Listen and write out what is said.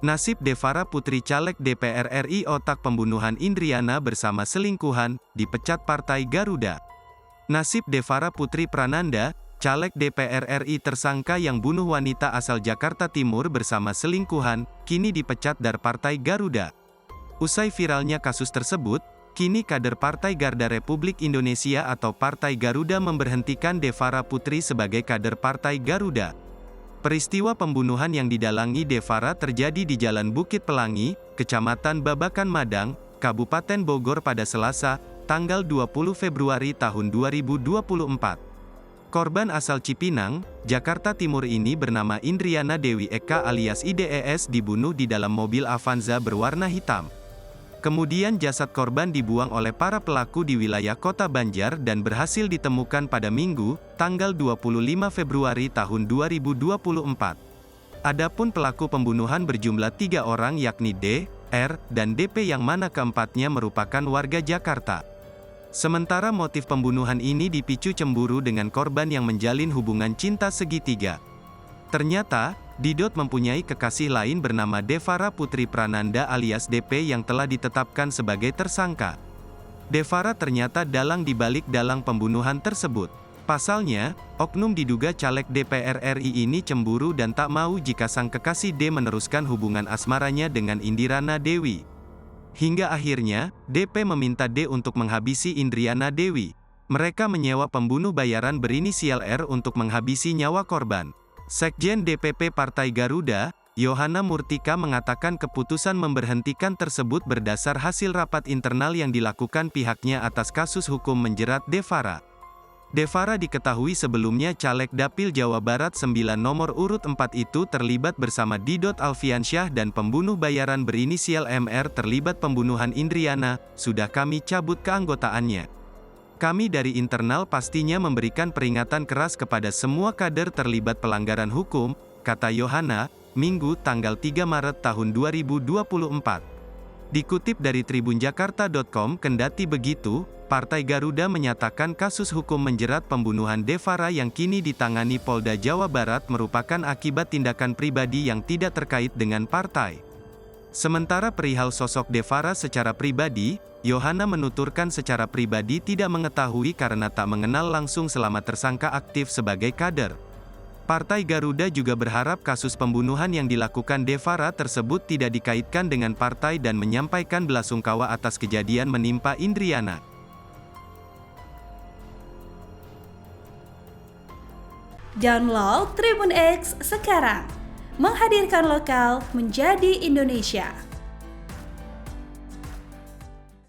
Nasib Devara Putri caleg DPR RI otak pembunuhan Indriana bersama selingkuhan, dipecat Partai Garuda. Nasib Devara Putri Prananda, caleg DPR RI tersangka yang bunuh wanita asal Jakarta Timur bersama selingkuhan, kini dipecat dari Partai Garuda. Usai viralnya kasus tersebut, kini kader Partai Garda Republik Indonesia atau Partai Garuda memberhentikan Devara Putri sebagai kader Partai Garuda. Peristiwa pembunuhan yang didalangi Devara terjadi di Jalan Bukit Pelangi, Kecamatan Babakan Madang, Kabupaten Bogor pada Selasa, tanggal 20 Februari tahun 2024. Korban asal Cipinang, Jakarta Timur ini bernama Indriana Dewi Eka alias IDES dibunuh di dalam mobil Avanza berwarna hitam. Kemudian jasad korban dibuang oleh para pelaku di wilayah Kota Banjar dan berhasil ditemukan pada Minggu, tanggal 25 Februari tahun 2024. Adapun pelaku pembunuhan berjumlah 3 orang yakni D, R, dan DP yang mana keempatnya merupakan warga Jakarta. Sementara motif pembunuhan ini dipicu cemburu dengan korban yang menjalin hubungan cinta segitiga. Ternyata, Didot mempunyai kekasih lain bernama Devara Putri Prananda alias DP yang telah ditetapkan sebagai tersangka. Devara ternyata dalang dibalik dalang pembunuhan tersebut. Pasalnya, oknum diduga caleg DPR RI ini cemburu dan tak mau jika sang kekasih D meneruskan hubungan asmaranya dengan Indriana Dewi. Hingga akhirnya, DP meminta D untuk menghabisi Indriana Dewi. Mereka menyewa pembunuh bayaran berinisial R untuk menghabisi nyawa korban. Sekjen DPP Partai Garuda, Yohana Murtika mengatakan keputusan memberhentikan tersebut berdasar hasil rapat internal yang dilakukan pihaknya atas kasus hukum menjerat Devara. Devara diketahui sebelumnya caleg Dapil Jawa Barat 9 nomor urut 4 itu terlibat bersama Didot Alfiansyah dan pembunuh bayaran berinisial MR terlibat pembunuhan Indriana, sudah kami cabut keanggotaannya. Kami dari internal pastinya memberikan peringatan keras kepada semua kader terlibat pelanggaran hukum, kata Yohana, Minggu tanggal 3 Maret tahun 2024. Dikutip dari tribunjakarta.com, kendati begitu, Partai Garuda menyatakan kasus hukum menjerat pembunuhan Devara yang kini ditangani Polda Jawa Barat merupakan akibat tindakan pribadi yang tidak terkait dengan partai. Sementara perihal sosok Devara secara pribadi, Yohana menuturkan secara pribadi tidak mengetahui karena tak mengenal langsung selama tersangka aktif sebagai kader. Partai Garuda juga berharap kasus pembunuhan yang dilakukan Devara tersebut tidak dikaitkan dengan partai dan menyampaikan belasungkawa atas kejadian menimpa Indriana. Download Tribun X sekarang, menghadirkan lokal menjadi Indonesia.